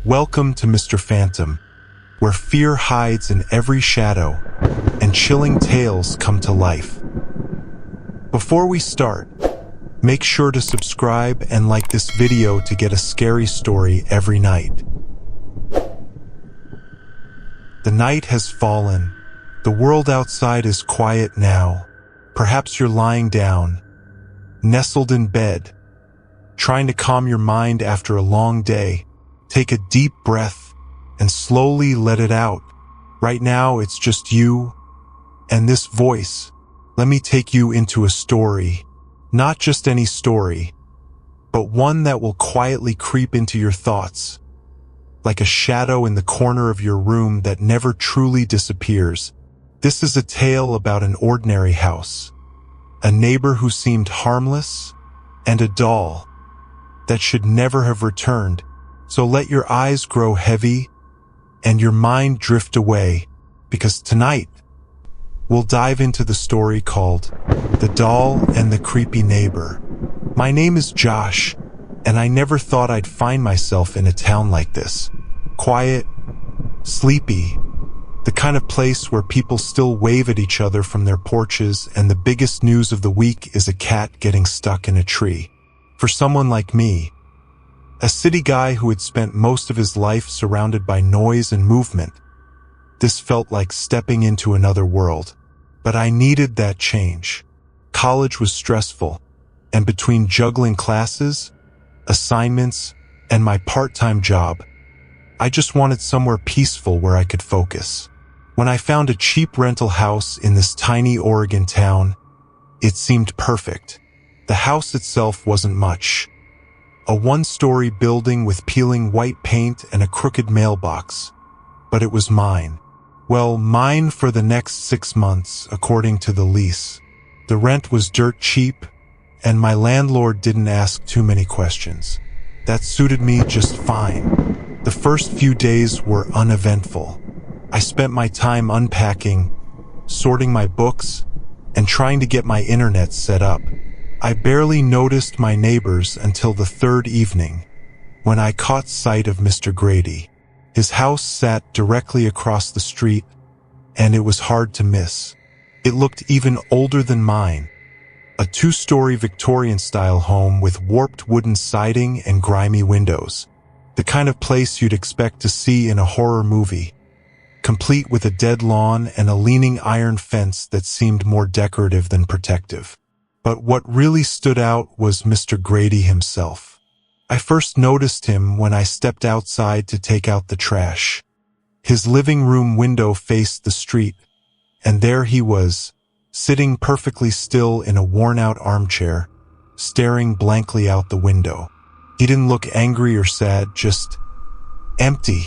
Welcome to Mr. Phantom, where fear hides in every shadow and chilling tales come to life. Before we start, make sure to subscribe and like this video to get a scary story every night. The night has fallen. The world outside is quiet now. Perhaps you're lying down, nestled in bed, trying to calm your mind after a long day. Take a deep breath and slowly let it out. Right now, it's just you and this voice. Let me take you into a story. Not just any story, but one that will quietly creep into your thoughts, like a shadow in the corner of your room that never truly disappears. This is a tale about an ordinary house, a neighbor who seemed harmless, and a doll that should never have returned. So let your eyes grow heavy and your mind drift away, because tonight we'll dive into the story called The Doll and the Creepy Neighbor. My name is Josh, and I never thought I'd find myself in a town like this. Quiet, sleepy, the kind of place where people still wave at each other from their porches, and the biggest news of the week is a cat getting stuck in a tree. For someone like me, a city guy who had spent most of his life surrounded by noise and movement, this felt like stepping into another world. But I needed that change. College was stressful, and between juggling classes, assignments, and my part-time job, I just wanted somewhere peaceful where I could focus. When I found a cheap rental house in this tiny Oregon town, it seemed perfect. The house itself wasn't much. A one-story building with peeling white paint and a crooked mailbox. But it was mine. Well, mine for the next 6 months, according to the lease. The rent was dirt cheap, and my landlord didn't ask too many questions. That suited me just fine. The first few days were uneventful. I spent my time unpacking, sorting my books, and trying to get my internet set up. I barely noticed my neighbors until the third evening, when I caught sight of Mr. Grady. His house sat directly across the street, and it was hard to miss. It looked even older than mine. A 2-story Victorian-style home with warped wooden siding and grimy windows. The kind of place you'd expect to see in a horror movie, complete with a dead lawn and a leaning iron fence that seemed more decorative than protective. But what really stood out was Mr. Grady himself. I first noticed him when I stepped outside to take out the trash. His living room window faced the street, and there he was, sitting perfectly still in a worn-out armchair, staring blankly out the window. He didn't look angry or sad, just empty.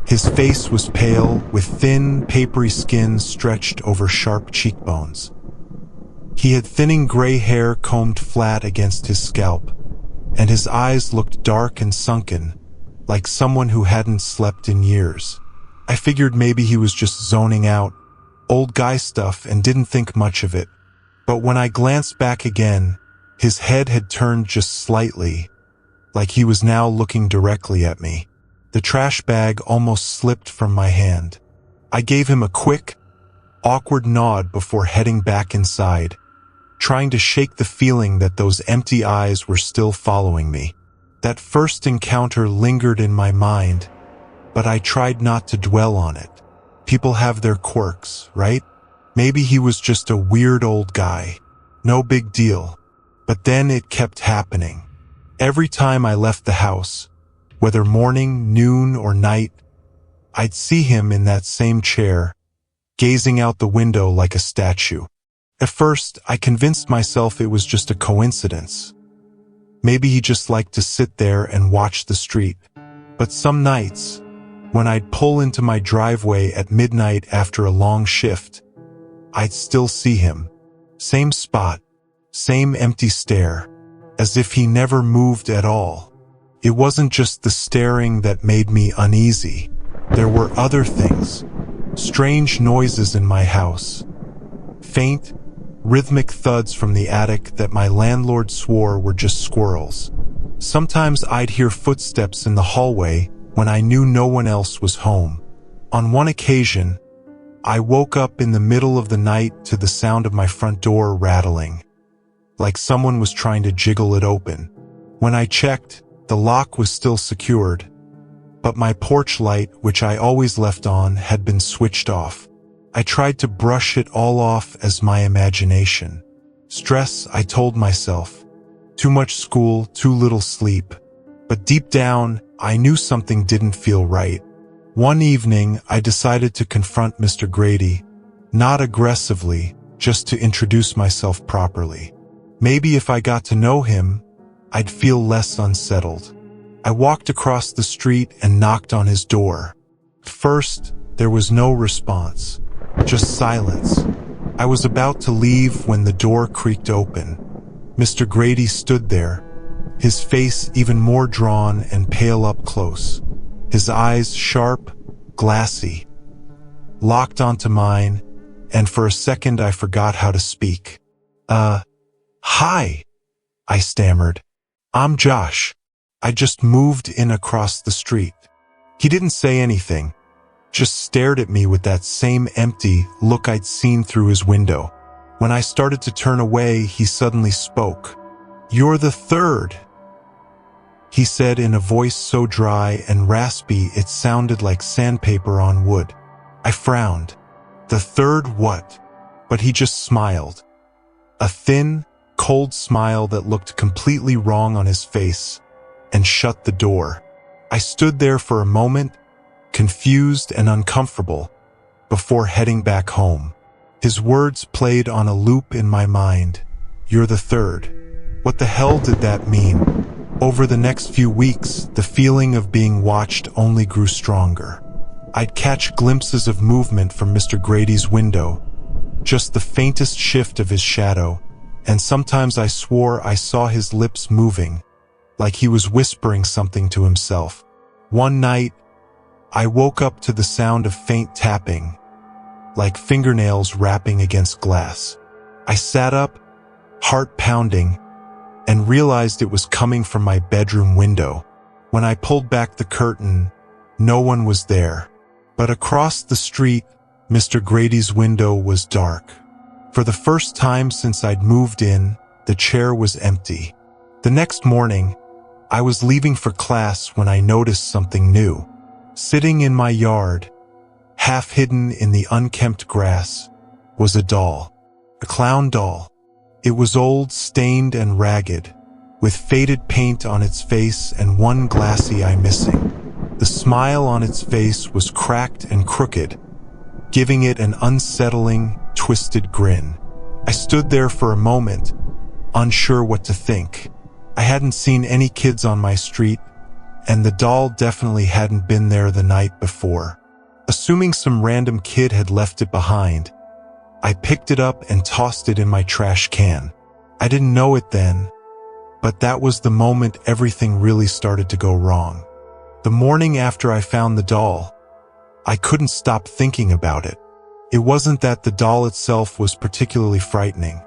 His face was pale, with thin, papery skin stretched over sharp cheekbones. He had thinning gray hair combed flat against his scalp, and his eyes looked dark and sunken, like someone who hadn't slept in years. I figured maybe he was just zoning out, old guy stuff, and didn't think much of it. But when I glanced back again, his head had turned just slightly, like he was now looking directly at me. The trash bag almost slipped from my hand. I gave him a quick, awkward nod before heading back inside, trying to shake the feeling that those empty eyes were still following me. That first encounter lingered in my mind, but I tried not to dwell on it. People have their quirks, right? Maybe he was just a weird old guy. No big deal. But then it kept happening. Every time I left the house, whether morning, noon, or night, I'd see him in that same chair, gazing out the window like a statue. At first, I convinced myself it was just a coincidence. Maybe he just liked to sit there and watch the street. But some nights, when I'd pull into my driveway at midnight after a long shift, I'd still see him. Same spot, same empty stare, as if he never moved at all. It wasn't just the staring that made me uneasy. There were other things. Strange noises in my house. Faint, rhythmic thuds from the attic that my landlord swore were just squirrels. Sometimes I'd hear footsteps in the hallway when I knew no one else was home. On one occasion, I woke up in the middle of the night to the sound of my front door rattling, like someone was trying to jiggle it open. When I checked, the lock was still secured, but my porch light, which I always left on, had been switched off. I tried to brush it all off as my imagination. Stress, I told myself. Too much school, too little sleep. But deep down, I knew something didn't feel right. One evening, I decided to confront Mr. Grady, not aggressively, just to introduce myself properly. Maybe if I got to know him, I'd feel less unsettled. I walked across the street and knocked on his door. First, there was no response, just silence. I was about to leave when the door creaked open. Mr. Grady stood there, his face even more drawn and pale up close. His eyes sharp, glassy, locked onto mine, and for a second I forgot how to speak. Hi, I stammered. I'm Josh. I just moved in across the street. He didn't say anything, just stared at me with that same empty look I'd seen through his window. When I started to turn away, he suddenly spoke. "You're the third," he said in a voice so dry and raspy it sounded like sandpaper on wood. I frowned. The third what? But he just smiled. A thin, cold smile that looked completely wrong on his face, and shut the door. I stood there for a moment, confused and uncomfortable, before heading back home. His words played on a loop in my mind. You're the third. What the hell did that mean? Over the next few weeks, the feeling of being watched only grew stronger. I'd catch glimpses of movement from Mr. Grady's window, just the faintest shift of his shadow, and sometimes I swore I saw his lips moving, like he was whispering something to himself. One night, I woke up to the sound of faint tapping, like fingernails rapping against glass. I sat up, heart pounding, and realized it was coming from my bedroom window. When I pulled back the curtain, no one was there. But across the street, Mr. Grady's window was dark. For the first time since I'd moved in, the chair was empty. The next morning, I was leaving for class when I noticed something new. Sitting in my yard, half hidden in the unkempt grass, was a doll. A clown doll. It was old, stained, and ragged, with faded paint on its face and one glassy eye missing. The smile on its face was cracked and crooked, giving it an unsettling, twisted grin. I stood there for a moment, unsure what to think. I hadn't seen any kids on my street, and the doll definitely hadn't been there the night before. Assuming some random kid had left it behind, I picked it up and tossed it in my trash can. I didn't know it then, but that was the moment everything really started to go wrong. The morning after I found the doll, I couldn't stop thinking about it. It wasn't that the doll itself was particularly frightening,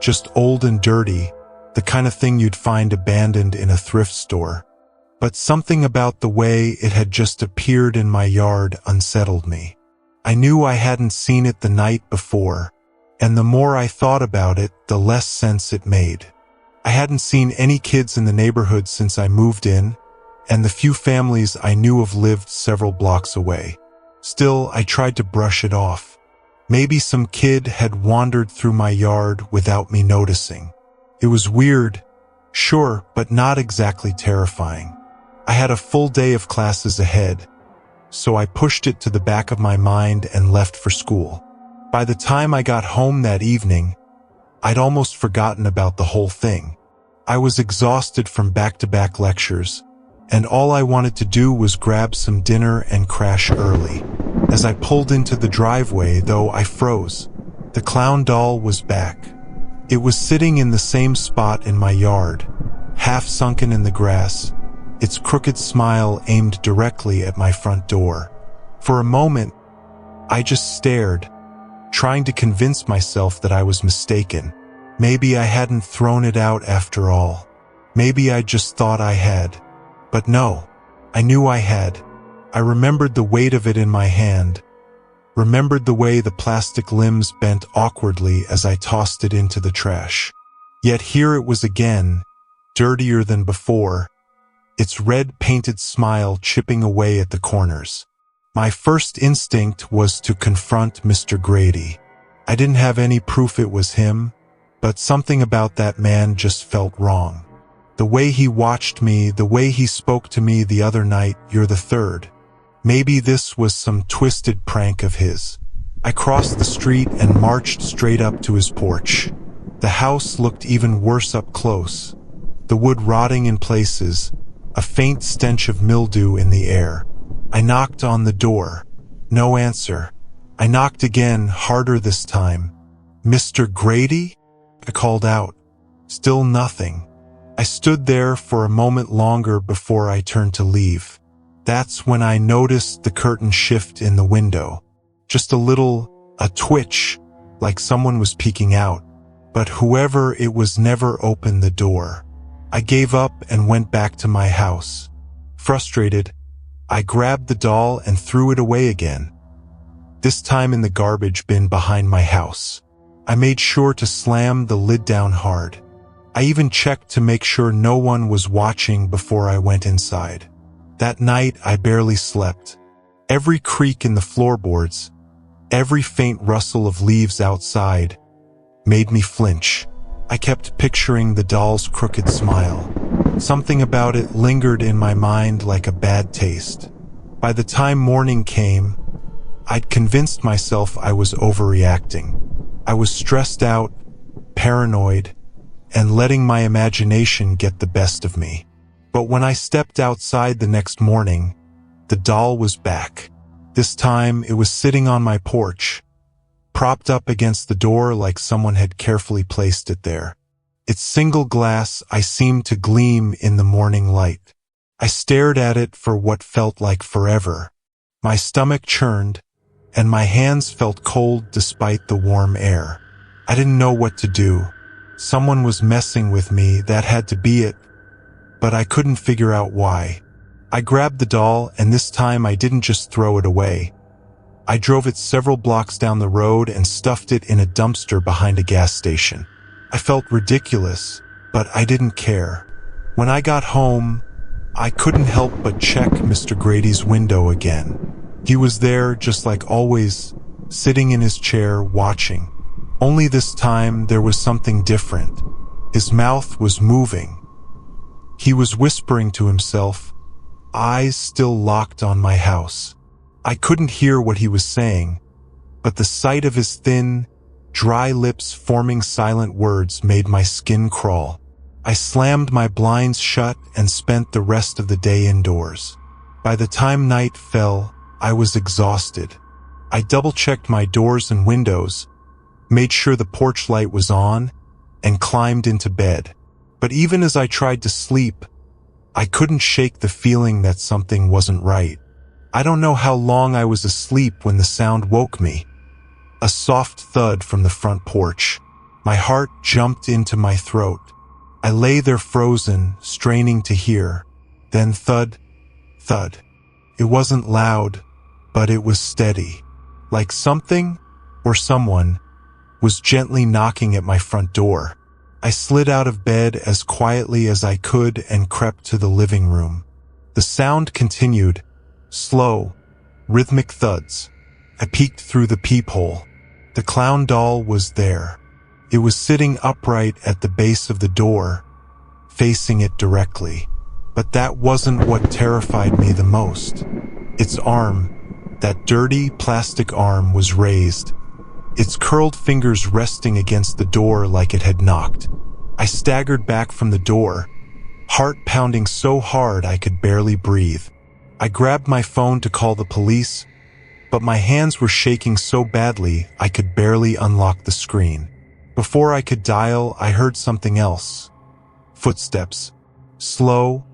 just old and dirty, the kind of thing you'd find abandoned in a thrift store. But something about the way it had just appeared in my yard unsettled me. I knew I hadn't seen it the night before, and the more I thought about it, the less sense it made. I hadn't seen any kids in the neighborhood since I moved in, and the few families I knew of lived several blocks away. Still, I tried to brush it off. Maybe some kid had wandered through my yard without me noticing. It was weird, sure, but not exactly terrifying. I had a full day of classes ahead, so I pushed it to the back of my mind and left for school. By the time I got home that evening, I'd almost forgotten about the whole thing. I was exhausted from back-to-back lectures, and all I wanted to do was grab some dinner and crash early. As I pulled into the driveway, though, I froze. The clown doll was back. It was sitting in the same spot in my yard, half sunken in the grass, its crooked smile aimed directly at my front door. For a moment, I just stared, trying to convince myself that I was mistaken. Maybe I hadn't thrown it out after all. Maybe I just thought I had. But no, I knew I had. I remembered the weight of it in my hand, remembered the way the plastic limbs bent awkwardly as I tossed it into the trash. Yet here it was again, dirtier than before, its red painted smile chipping away at the corners. My first instinct was to confront Mr. Grady. I didn't have any proof it was him, but something about that man just felt wrong. The way he watched me, the way he spoke to me the other night, "You're the third." Maybe this was some twisted prank of his. I crossed the street and marched straight up to his porch. The house looked even worse up close, the wood rotting in places, a faint stench of mildew in the air. I knocked on the door. No answer. I knocked again, harder this time. "Mr. Grady?" I called out. Still nothing. I stood there for a moment longer before I turned to leave. That's when I noticed the curtain shift in the window. Just a twitch, like someone was peeking out. But whoever it was never opened the door. I gave up and went back to my house. Frustrated, I grabbed the doll and threw it away again. This time in the garbage bin behind my house. I made sure to slam the lid down hard. I even checked to make sure no one was watching before I went inside. That night, I barely slept. Every creak in the floorboards, every faint rustle of leaves outside, made me flinch. I kept picturing the doll's crooked smile. Something about it lingered in my mind like a bad taste. By the time morning came, I'd convinced myself I was overreacting. I was stressed out, paranoid, and letting my imagination get the best of me. But when I stepped outside the next morning, the doll was back. This time it was sitting on my porch, propped up against the door like someone had carefully placed it there. Its single glass eye seemed to gleam in the morning light. I stared at it for what felt like forever. My stomach churned, and my hands felt cold despite the warm air. I didn't know what to do. Someone was messing with me, that had to be it, but I couldn't figure out why. I grabbed the doll, and this time I didn't just throw it away. I drove it several blocks down the road and stuffed it in a dumpster behind a gas station. I felt ridiculous, but I didn't care. When I got home, I couldn't help but check Mr. Grady's window again. He was there, just like always, sitting in his chair, watching. Only this time there was something different. His mouth was moving. He was whispering to himself, eyes still locked on my house. I couldn't hear what he was saying, but the sight of his thin, dry lips forming silent words made my skin crawl. I slammed my blinds shut and spent the rest of the day indoors. By the time night fell, I was exhausted. I double-checked my doors and windows, made sure the porch light was on, and climbed into bed. But even as I tried to sleep, I couldn't shake the feeling that something wasn't right. I don't know how long I was asleep when the sound woke me. A soft thud from the front porch. My heart jumped into my throat. I lay there frozen, straining to hear. Then thud, thud. It wasn't loud, but it was steady. Like something, or someone, was gently knocking at my front door. I slid out of bed as quietly as I could and crept to the living room. The sound continued, slow, rhythmic thuds. I peeked through the peephole. The clown doll was there. It was sitting upright at the base of the door, facing it directly. But that wasn't what terrified me the most. Its arm, that dirty plastic arm, was raised, its curled fingers resting against the door like it had knocked. I staggered back from the door, heart pounding so hard I could barely breathe. I grabbed my phone to call the police, but my hands were shaking so badly I could barely unlock the screen. Before I could dial, I heard something else. Footsteps. Slow,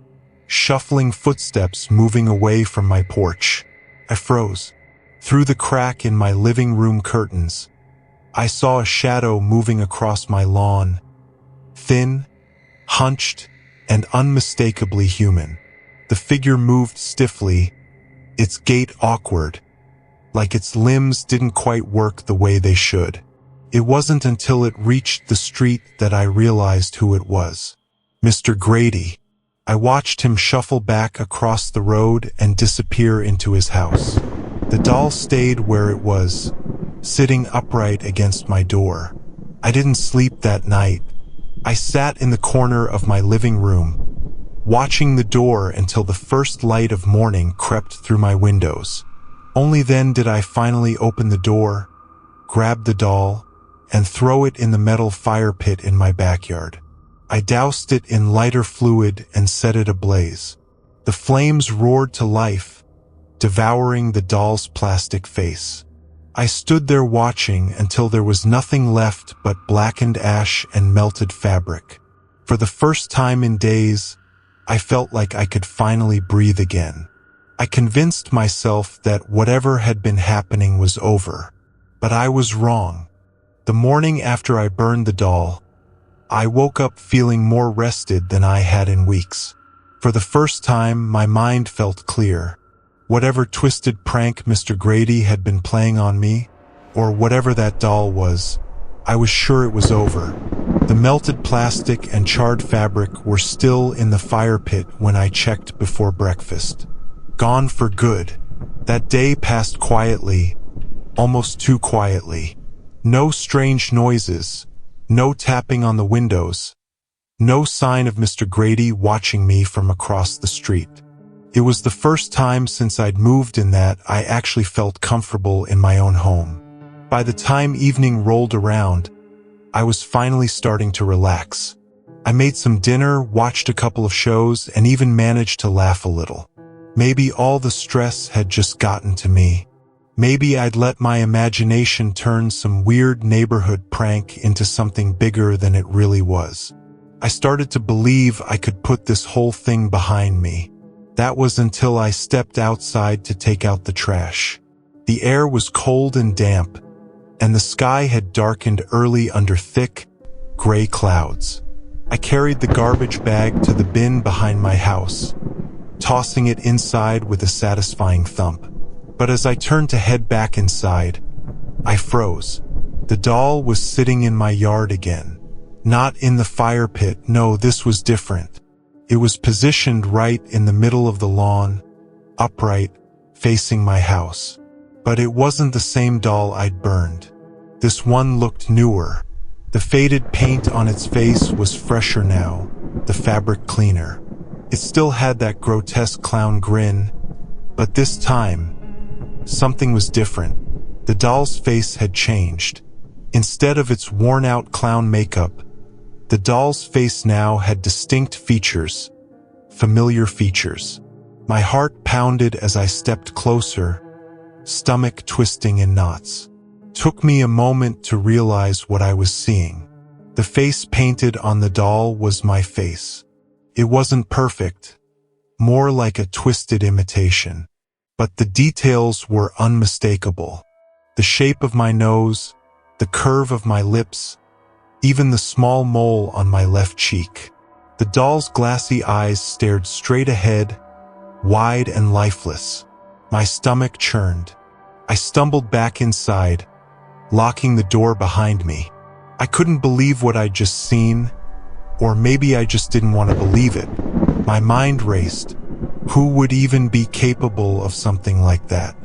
shuffling footsteps moving away from my porch. I froze. Through the crack in my living room curtains, I saw a shadow moving across my lawn. Thin, hunched, and unmistakably human. The figure moved stiffly, its gait awkward, like its limbs didn't quite work the way they should. It wasn't until it reached the street that I realized who it was. Mr. Grady. I watched him shuffle back across the road and disappear into his house. The doll stayed where it was, sitting upright against my door. I didn't sleep that night. I sat in the corner of my living room, watching the door until the first light of morning crept through my windows. Only then did I finally open the door, grab the doll, and throw it in the metal fire pit in my backyard. I doused it in lighter fluid and set it ablaze. The flames roared to life, devouring the doll's plastic face. I stood there watching until there was nothing left but blackened ash and melted fabric. For the first time in days, I felt like I could finally breathe again. I convinced myself that whatever had been happening was over. But I was wrong. The morning after I burned the doll, I woke up feeling more rested than I had in weeks. For the first time, my mind felt clear. Whatever twisted prank Mr. Grady had been playing on me, or whatever that doll was, I was sure it was over. The melted plastic and charred fabric were still in the fire pit when I checked before breakfast. Gone for good. That day passed quietly, almost too quietly. No strange noises, no tapping on the windows, no sign of Mr. Grady watching me from across the street. It was the first time since I'd moved in that I actually felt comfortable in my own home. By the time evening rolled around, I was finally starting to relax. I made some dinner, watched a couple of shows, and even managed to laugh a little. Maybe all the stress had just gotten to me. Maybe I'd let my imagination turn some weird neighborhood prank into something bigger than it really was. I started to believe I could put this whole thing behind me. That was until I stepped outside to take out the trash. The air was cold and damp, and the sky had darkened early under thick, gray clouds. I carried the garbage bag to the bin behind my house, tossing it inside with a satisfying thump. But as I turned to head back inside, I froze. The doll was sitting in my yard again. Not in the fire pit, no, this was different. It was positioned right in the middle of the lawn, upright, facing my house. But it wasn't the same doll I'd burned. This one looked newer. The faded paint on its face was fresher now, the fabric cleaner. It still had that grotesque clown grin, but this time, something was different. The doll's face had changed. Instead of its worn-out clown makeup, the doll's face now had distinct features, familiar features. My heart pounded as I stepped closer, stomach twisting in knots. Took me a moment to realize what I was seeing. The face painted on the doll was my face. It wasn't perfect, more like a twisted imitation. But the details were unmistakable. The shape of my nose, the curve of my lips, even the small mole on my left cheek. The doll's glassy eyes stared straight ahead, wide and lifeless. My stomach churned. I stumbled back inside, locking the door behind me. I couldn't believe what I'd just seen, or maybe I just didn't want to believe it. My mind raced. Who would even be capable of something like that?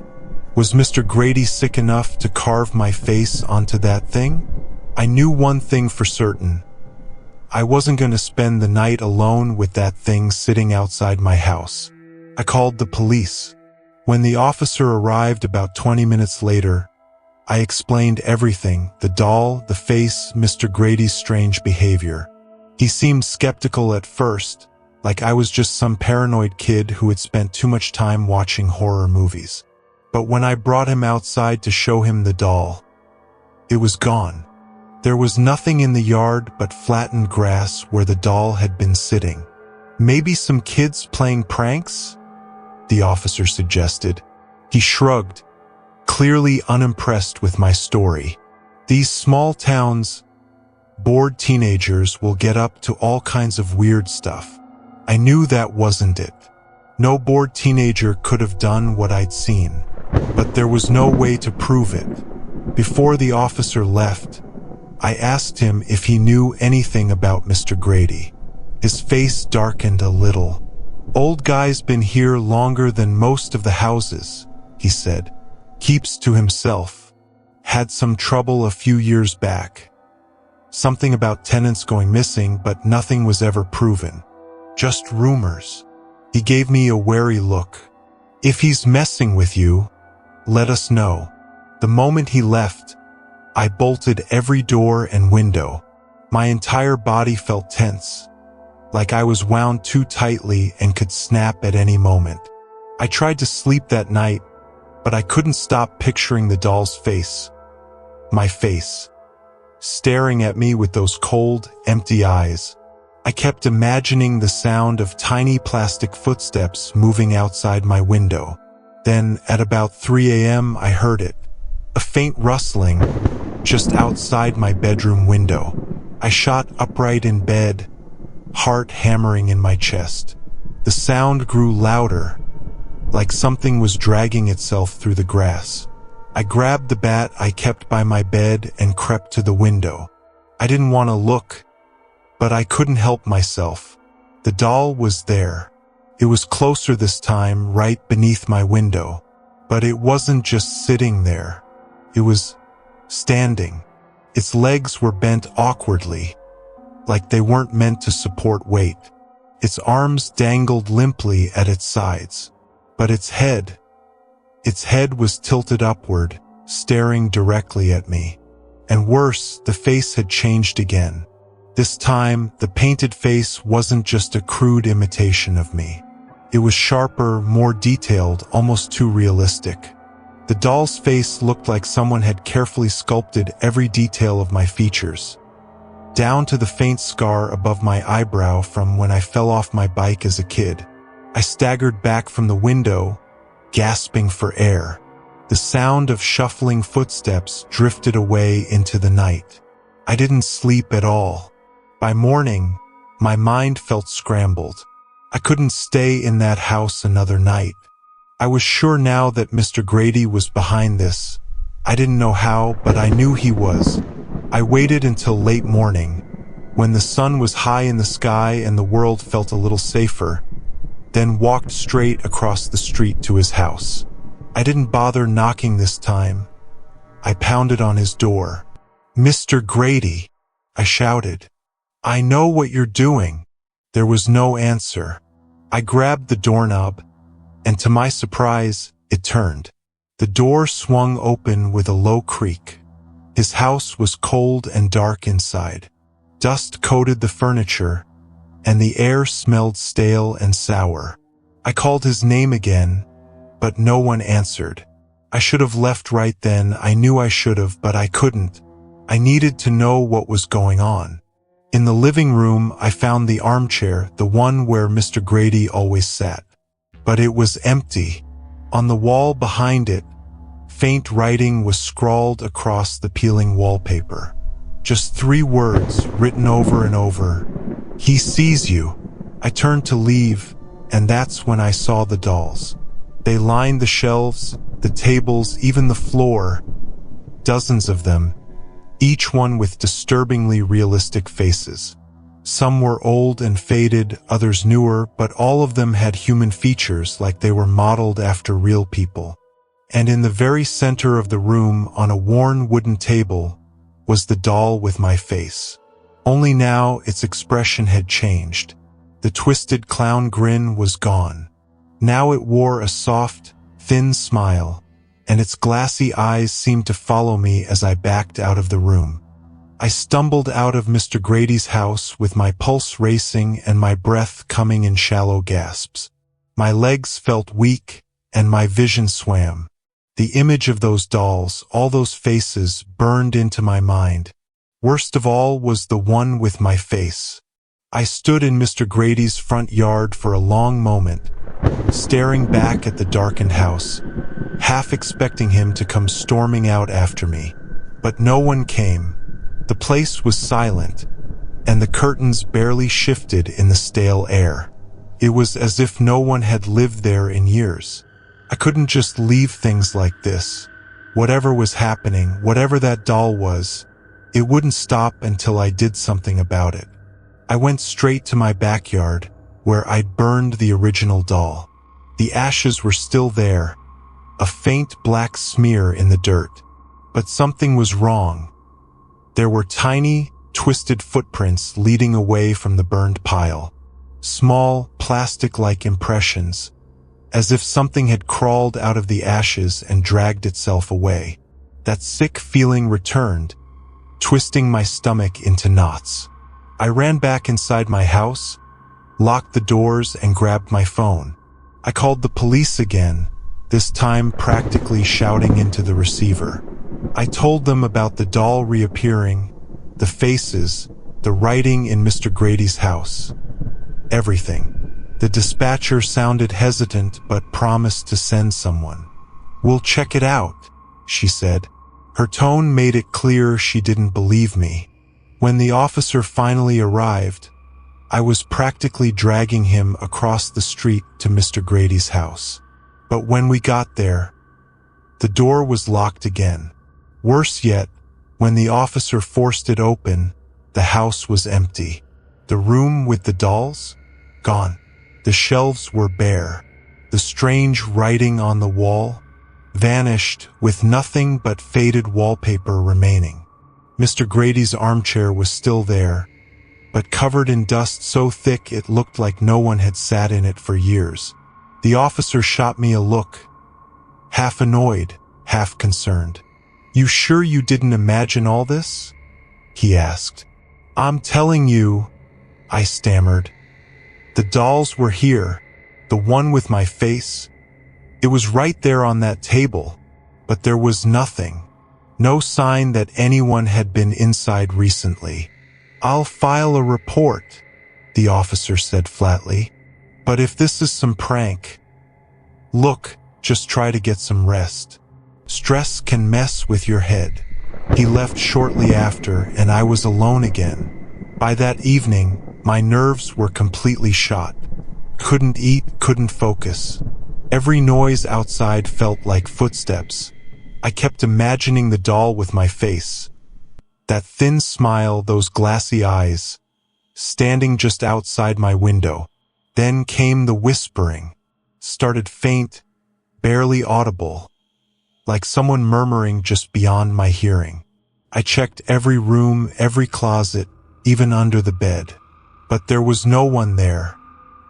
Was Mr. Grady sick enough to carve my face onto that thing? I knew one thing for certain. I wasn't going to spend the night alone with that thing sitting outside my house. I called the police. When the officer arrived about 20 minutes later, I explained everything: the doll, the face, Mr. Grady's strange behavior. He seemed skeptical at first, like I was just some paranoid kid who had spent too much time watching horror movies. But when I brought him outside to show him the doll, it was gone. There was nothing in the yard but flattened grass where the doll had been sitting. Maybe some kids playing pranks? The officer suggested. He shrugged, clearly unimpressed with my story. These small towns, bored teenagers will get up to all kinds of weird stuff. I knew that wasn't it. No bored teenager could have done what I'd seen, but there was no way to prove it. Before the officer left, I asked him if he knew anything about Mr. Grady. His face darkened a little. "Old guy's been here longer than most of the houses," he said. "Keeps to himself. Had some trouble a few years back. Something about tenants going missing, but nothing was ever proven. Just rumors." He gave me a wary look. "If he's messing with you, let us know." The moment he left, I bolted every door and window. My entire body felt tense, like I was wound too tightly and could snap at any moment. I tried to sleep that night, but I couldn't stop picturing the doll's face. My face, staring at me with those cold, empty eyes. I kept imagining the sound of tiny plastic footsteps moving outside my window. Then, at about 3 a.m., I heard it. A faint rustling, just outside my bedroom window. I shot upright in bed, heart hammering in my chest. The sound grew louder, like something was dragging itself through the grass. I grabbed the bat I kept by my bed and crept to the window. I didn't want to look, but I couldn't help myself. The doll was there. It was closer this time, right beneath my window. But it wasn't just sitting there. It was standing. Its legs were bent awkwardly, like they weren't meant to support weight. Its arms dangled limply at its sides. But its head was tilted upward, staring directly at me. And worse, the face had changed again. This time, the painted face wasn't just a crude imitation of me. It was sharper, more detailed, almost too realistic. The doll's face looked like someone had carefully sculpted every detail of my features, down to the faint scar above my eyebrow from when I fell off my bike as a kid. I staggered back from the window, gasping for air. The sound of shuffling footsteps drifted away into the night. I didn't sleep at all. By morning, my mind felt scrambled. I couldn't stay in that house another night. I was sure now that Mr. Grady was behind this. I didn't know how, but I knew he was. I waited until late morning, when the sun was high in the sky and the world felt a little safer, then walked straight across the street to his house. I didn't bother knocking this time. I pounded on his door. "Mr. Grady," I shouted. "I know what you're doing." There was no answer. I grabbed the doorknob, and to my surprise, it turned. The door swung open with a low creak. His house was cold and dark inside. Dust coated the furniture, and the air smelled stale and sour. I called his name again, but no one answered. I should have left right then. I knew I should have, but I couldn't. I needed to know what was going on. In the living room, I found the armchair, the one where Mr. Grady always sat. But it was empty. On the wall behind it, faint writing was scrawled across the peeling wallpaper. Just 3 words written over and over. "He sees you." I turned to leave, and that's when I saw the dolls. They lined the shelves, the tables, even the floor. Dozens of them, each one with disturbingly realistic faces. Some were old and faded, others newer, but all of them had human features, like they were modeled after real people. And in the very center of the room, on a worn wooden table, was the doll with my face. Only now its expression had changed. The twisted clown grin was gone. Now it wore a soft, thin smile, and its glassy eyes seemed to follow me as I backed out of the room. I stumbled out of Mr. Grady's house with my pulse racing and my breath coming in shallow gasps. My legs felt weak, and my vision swam. The image of those dolls, all those faces, burned into my mind. Worst of all was the one with my face. I stood in Mr. Grady's front yard for a long moment, staring back at the darkened house, half expecting him to come storming out after me. But no one came. The place was silent, and the curtains barely shifted in the stale air. It was as if no one had lived there in years. I couldn't just leave things like this. Whatever was happening, whatever that doll was, it wouldn't stop until I did something about it. I went straight to my backyard, where I'd burned the original doll. The ashes were still there, a faint black smear in the dirt. But something was wrong. There were tiny, twisted footprints leading away from the burned pile. Small, plastic-like impressions, as if something had crawled out of the ashes and dragged itself away. That sick feeling returned, twisting my stomach into knots. I ran back inside my house, locked the doors, and grabbed my phone. I called the police again, this time practically shouting into the receiver. I told them about the doll reappearing, the faces, the writing in Mr. Grady's house. Everything. The dispatcher sounded hesitant but promised to send someone. "We'll check it out," she said. Her tone made it clear she didn't believe me. When the officer finally arrived, I was practically dragging him across the street to Mr. Grady's house. But when we got there, the door was locked again. Worse yet, when the officer forced it open, the house was empty. The room with the dolls? Gone. The shelves were bare. The strange writing on the wall vanished, with nothing but faded wallpaper remaining. Mr. Grady's armchair was still there, but covered in dust so thick it looked like no one had sat in it for years. The officer shot me a look, half annoyed, half concerned. "You sure you didn't imagine all this?" he asked. "I'm telling you," I stammered. "The dolls were here, the one with my face. It was right there on that table, but there was nothing. No sign that anyone had been inside recently." "I'll file a report," the officer said flatly. "But if this is some prank, look, just try to get some rest. Stress can mess with your head." He left shortly after, and I was alone again. By that evening, my nerves were completely shot. Couldn't eat, couldn't focus. Every noise outside felt like footsteps. I kept imagining the doll with my face. That thin smile, those glassy eyes, standing just outside my window. Then came the whispering. Started faint, barely audible, like someone murmuring just beyond my hearing. I checked every room, every closet, even under the bed. But there was no one there.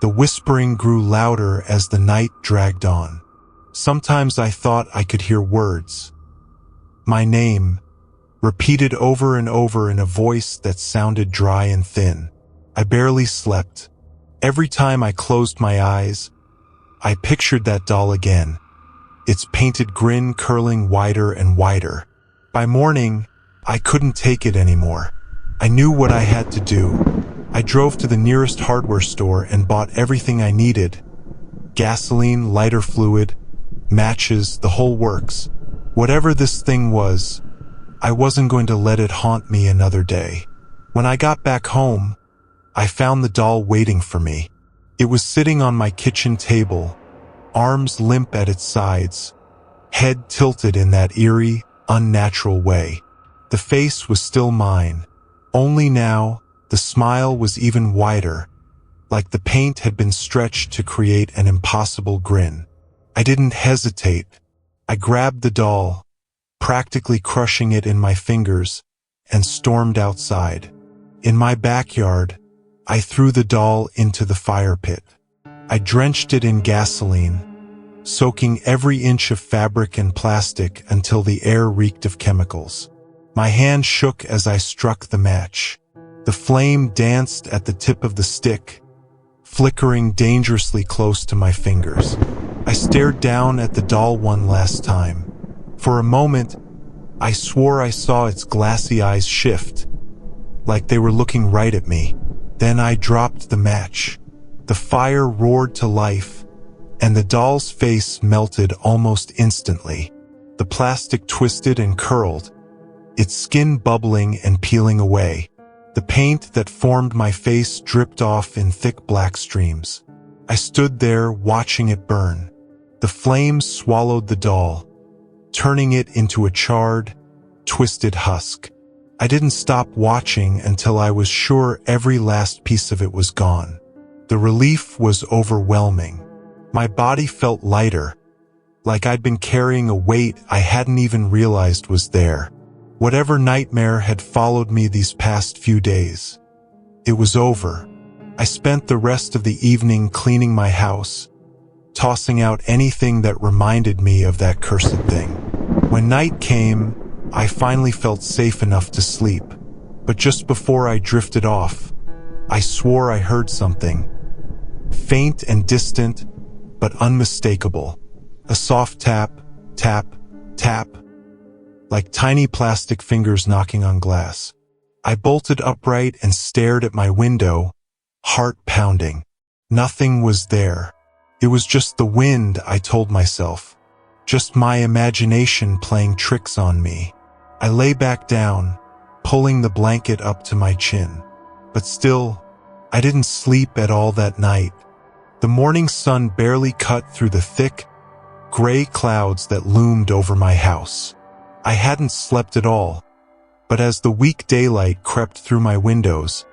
The whispering grew louder as the night dragged on. Sometimes I thought I could hear words. My name, repeated over and over in a voice that sounded dry and thin. I barely slept. Every time I closed my eyes, I pictured that doll again, its painted grin curling wider and wider. By morning, I couldn't take it anymore. I knew what I had to do. I drove to the nearest hardware store and bought everything I needed. Gasoline, lighter fluid, matches, the whole works. Whatever this thing was, I wasn't going to let it haunt me another day. When I got back home, I found the doll waiting for me. It was sitting on my kitchen table, arms limp at its sides, head tilted in that eerie, unnatural way. The face was still mine, only now the smile was even wider, like the paint had been stretched to create an impossible grin. I didn't hesitate. I grabbed the doll, practically crushing it in my fingers, and stormed outside. In my backyard, I threw the doll into the fire pit. I drenched it in gasoline, soaking every inch of fabric and plastic until the air reeked of chemicals. My hand shook as I struck the match. The flame danced at the tip of the stick, flickering dangerously close to my fingers. I stared down at the doll one last time. For a moment, I swore I saw its glassy eyes shift, like they were looking right at me. Then I dropped the match. The fire roared to life, and the doll's face melted almost instantly. The plastic twisted and curled, its skin bubbling and peeling away. The paint that formed my face dripped off in thick black streams. I stood there watching it burn. The flames swallowed the doll, turning it into a charred, twisted husk. I didn't stop watching until I was sure every last piece of it was gone. The relief was overwhelming. My body felt lighter, like I'd been carrying a weight I hadn't even realized was there. Whatever nightmare had followed me these past few days, it was over. I spent the rest of the evening cleaning my house, tossing out anything that reminded me of that cursed thing. When night came, I finally felt safe enough to sleep. But just before I drifted off, I swore I heard something. Faint and distant, but unmistakable. A soft tap, tap, tap, like tiny plastic fingers knocking on glass. I bolted upright and stared at my window, heart pounding. Nothing was there. It was just the wind, I told myself. Just my imagination playing tricks on me. I lay back down, pulling the blanket up to my chin. But still, I didn't sleep at all that night. The morning sun barely cut through the thick, gray clouds that loomed over my house. I hadn't slept at all, but as the weak daylight crept through my windows,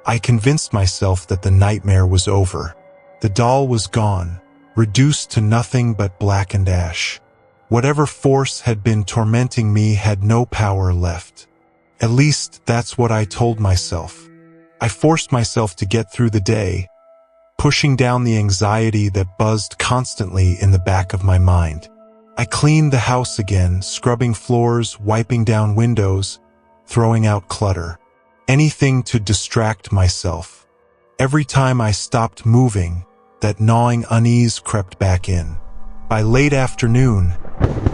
I convinced myself that the nightmare was over. The doll was gone, reduced to nothing but blackened ash. Whatever force had been tormenting me had no power left. At least that's what I told myself. I forced myself to get through the day, pushing down the anxiety that buzzed constantly in the back of my mind. I cleaned the house again, scrubbing floors, wiping down windows, throwing out clutter. Anything to distract myself. Every time I stopped moving, that gnawing unease crept back in. By late afternoon,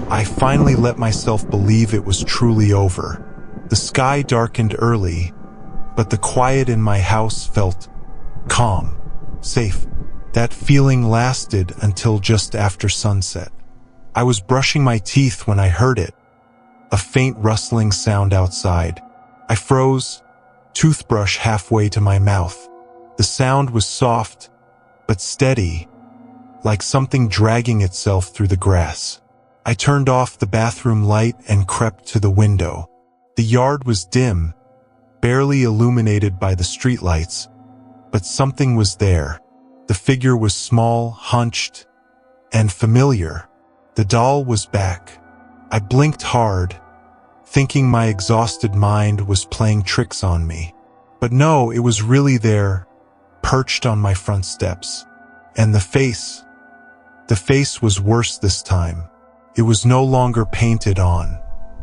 I finally let myself believe it was truly over. The sky darkened early, but the quiet in my house felt calm, safe. That feeling lasted until just after sunset. I was brushing my teeth when I heard it, a faint rustling sound outside. I froze, toothbrush halfway to my mouth. The sound was soft, but steady, like something dragging itself through the grass. I turned off the bathroom light and crept to the window. The yard was dim, barely illuminated by the streetlights, but something was there. The figure was small, hunched, and familiar. The doll was back. I blinked hard, thinking my exhausted mind was playing tricks on me. But no, it was really there, perched on my front steps. And the face was worse this time. It was no longer painted on.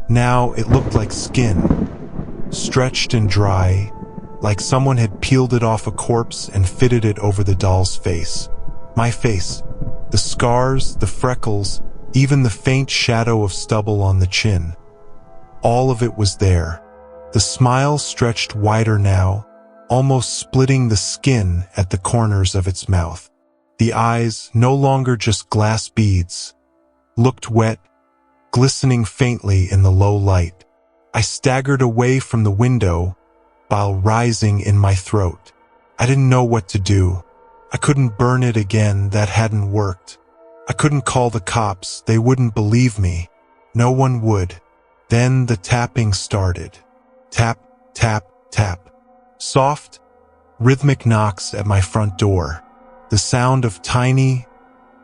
Now it looked like skin, stretched and dry, like someone had peeled it off a corpse and fitted it over the doll's face. My face, the scars, the freckles, even the faint shadow of stubble on the chin. All of it was there. The smile stretched wider now, almost splitting the skin at the corners of its mouth. The eyes, no longer just glass beads, looked wet, glistening faintly in the low light. I staggered away from the window, bile rising in my throat. I didn't know what to do. I couldn't burn it again, that hadn't worked. I couldn't call the cops, they wouldn't believe me. No one would. Then the tapping started. Tap, tap, tap. Soft, rhythmic knocks at my front door. The sound of tiny,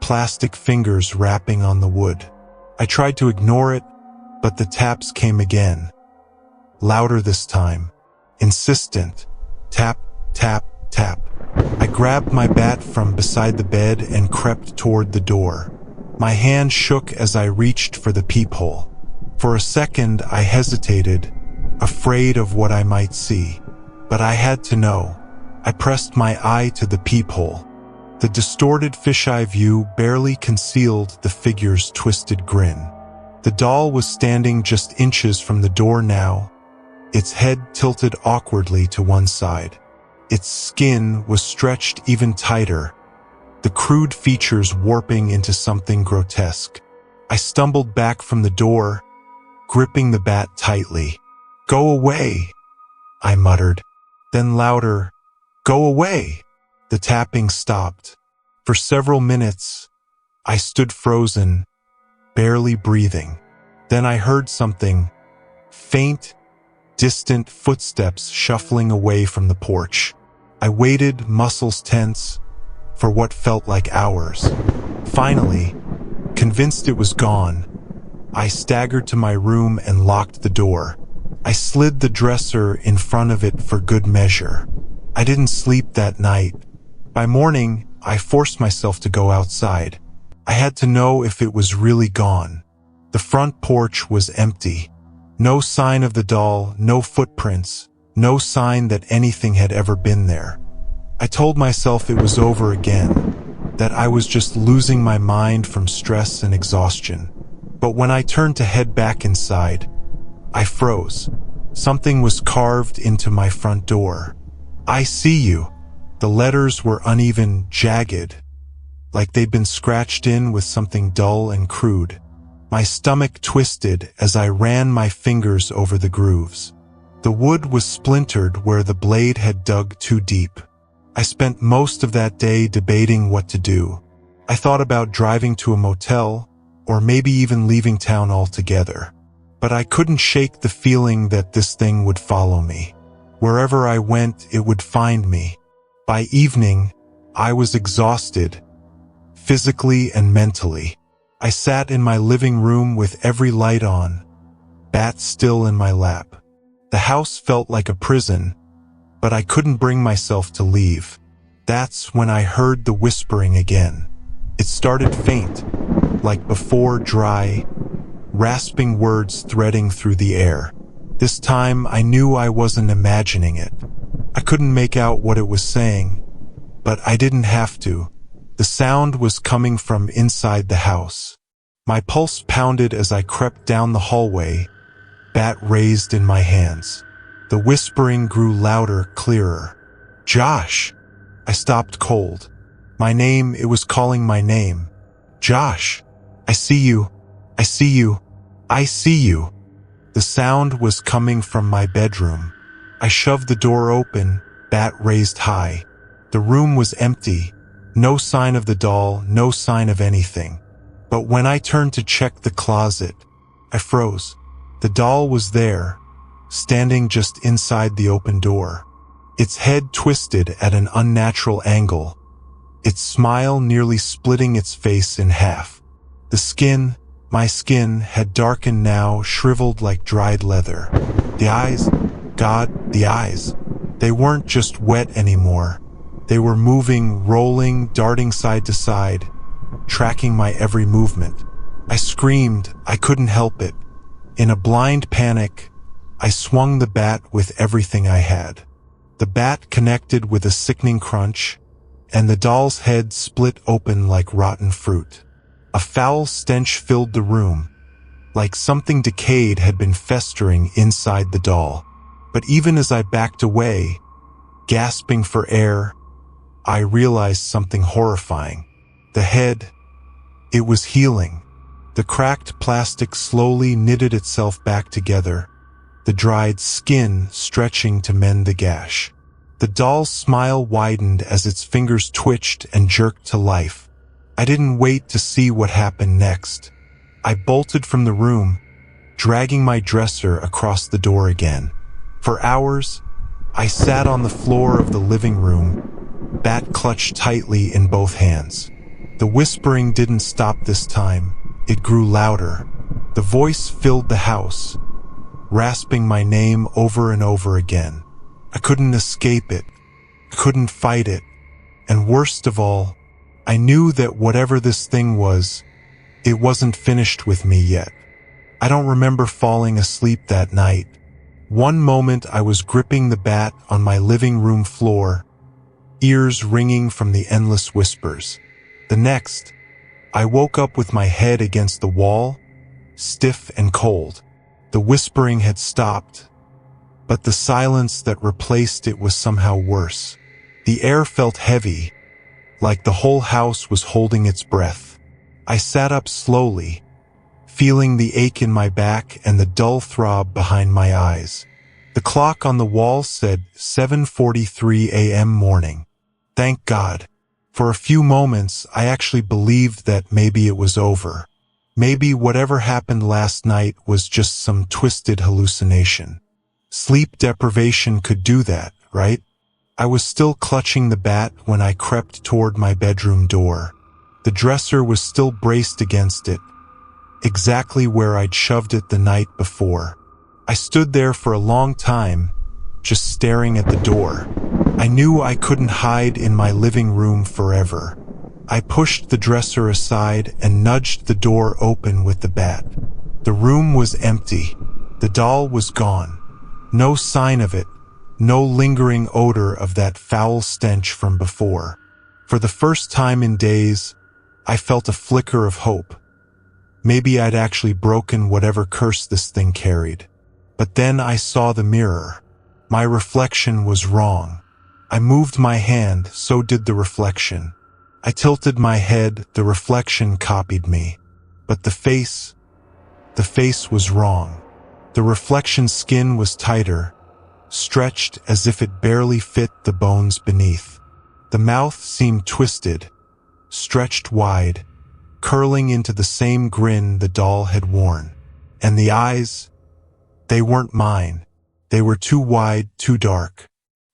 plastic fingers rapping on the wood. I tried to ignore it, but the taps came again. Louder this time. Insistent. Tap, tap, tap. I grabbed my bat from beside the bed and crept toward the door. My hand shook as I reached for the peephole. For a second, I hesitated, afraid of what I might see. But I had to know. I pressed my eye to the peephole. The distorted fisheye view barely concealed the figure's twisted grin. The doll was standing just inches from the door now, its head tilted awkwardly to one side. Its skin was stretched even tighter, the crude features warping into something grotesque. I stumbled back from the door, gripping the bat tightly. "Go away," I muttered. Then louder, "Go away." The tapping stopped. For several minutes, I stood frozen, barely breathing. Then I heard something, faint, distant footsteps shuffling away from the porch. I waited, muscles tense, for what felt like hours. Finally, convinced it was gone, I staggered to my room and locked the door. I slid the dresser in front of it for good measure. I didn't sleep that night. By morning, I forced myself to go outside. I had to know if it was really gone. The front porch was empty. No sign of the doll, no footprints, no sign that anything had ever been there. I told myself it was over again, that I was just losing my mind from stress and exhaustion. But when I turned to head back inside, I froze. Something was carved into my front door. "I see you." The letters were uneven, jagged, like they'd been scratched in with something dull and crude. My stomach twisted as I ran my fingers over the grooves. The wood was splintered where the blade had dug too deep. I spent most of that day debating what to do. I thought about driving to a motel, or maybe even leaving town altogether. But I couldn't shake the feeling that this thing would follow me. Wherever I went, it would find me. By evening, I was exhausted, physically and mentally. I sat in my living room with every light on, bat still in my lap. The house felt like a prison, but I couldn't bring myself to leave. That's when I heard the whispering again. It started faint, like before, dry, rasping words threading through the air. This time I knew I wasn't imagining it. I couldn't make out what it was saying, but I didn't have to. The sound was coming from inside the house. My pulse pounded as I crept down the hallway, bat raised in my hands. The whispering grew louder, clearer. "Josh!" I stopped cold. My name, it was calling my name. "Josh! I see you. I see you. I see you." The sound was coming from my bedroom. I shoved the door open, bat raised high. The room was empty. No sign of the doll, no sign of anything. But when I turned to check the closet, I froze. The doll was there, standing just inside the open door. Its head twisted at an unnatural angle, its smile nearly splitting its face in half. The skin, my skin, had darkened now, shriveled like dried leather. The eyes, God, the eyes. They weren't just wet anymore. They were moving, rolling, darting side to side, tracking my every movement. I screamed. I couldn't help it. In a blind panic, I swung the bat with everything I had. The bat connected with a sickening crunch, and the doll's head split open like rotten fruit. A foul stench filled the room, like something decayed had been festering inside the doll. But even as I backed away, gasping for air, I realized something horrifying. The head, it was healing. The cracked plastic slowly knitted itself back together, the dried skin stretching to mend the gash. The doll's smile widened as its fingers twitched and jerked to life. I didn't wait to see what happened next. I bolted from the room, dragging my dresser across the door again. For hours, I sat on the floor of the living room, bat clutched tightly in both hands. The whispering didn't stop this time. It grew louder. The voice filled the house, rasping my name over and over again. I couldn't escape it, couldn't fight it, and worst of all, I knew that whatever this thing was, it wasn't finished with me yet. I don't remember falling asleep that night. One moment I was gripping the bat on my living room floor, ears ringing from the endless whispers. The next, I woke up with my head against the wall, stiff and cold. The whispering had stopped, but the silence that replaced it was somehow worse. The air felt heavy, like the whole house was holding its breath. I sat up slowly, feeling the ache in my back and the dull throb behind my eyes. The clock on the wall said 7:43 a.m. morning. Thank God. For a few moments, I actually believed that maybe it was over. Maybe whatever happened last night was just some twisted hallucination. Sleep deprivation could do that, right? I was still clutching the bat when I crept toward my bedroom door. The dresser was still braced against it, exactly where I'd shoved it the night before. I stood there for a long time, just staring at the door. I knew I couldn't hide in my living room forever. I pushed the dresser aside and nudged the door open with the bat. The room was empty. The doll was gone. No sign of it. No lingering odor of that foul stench from before. For the first time in days, I felt a flicker of hope. Maybe I'd actually broken whatever curse this thing carried. But then I saw the mirror. My reflection was wrong. I moved my hand, so did the reflection. I tilted my head, the reflection copied me. But the face was wrong. The reflection's skin was tighter, stretched as if it barely fit the bones beneath. The mouth seemed twisted, stretched wide, curling into the same grin the doll had worn. And the eyes, they weren't mine. They were too wide, too dark.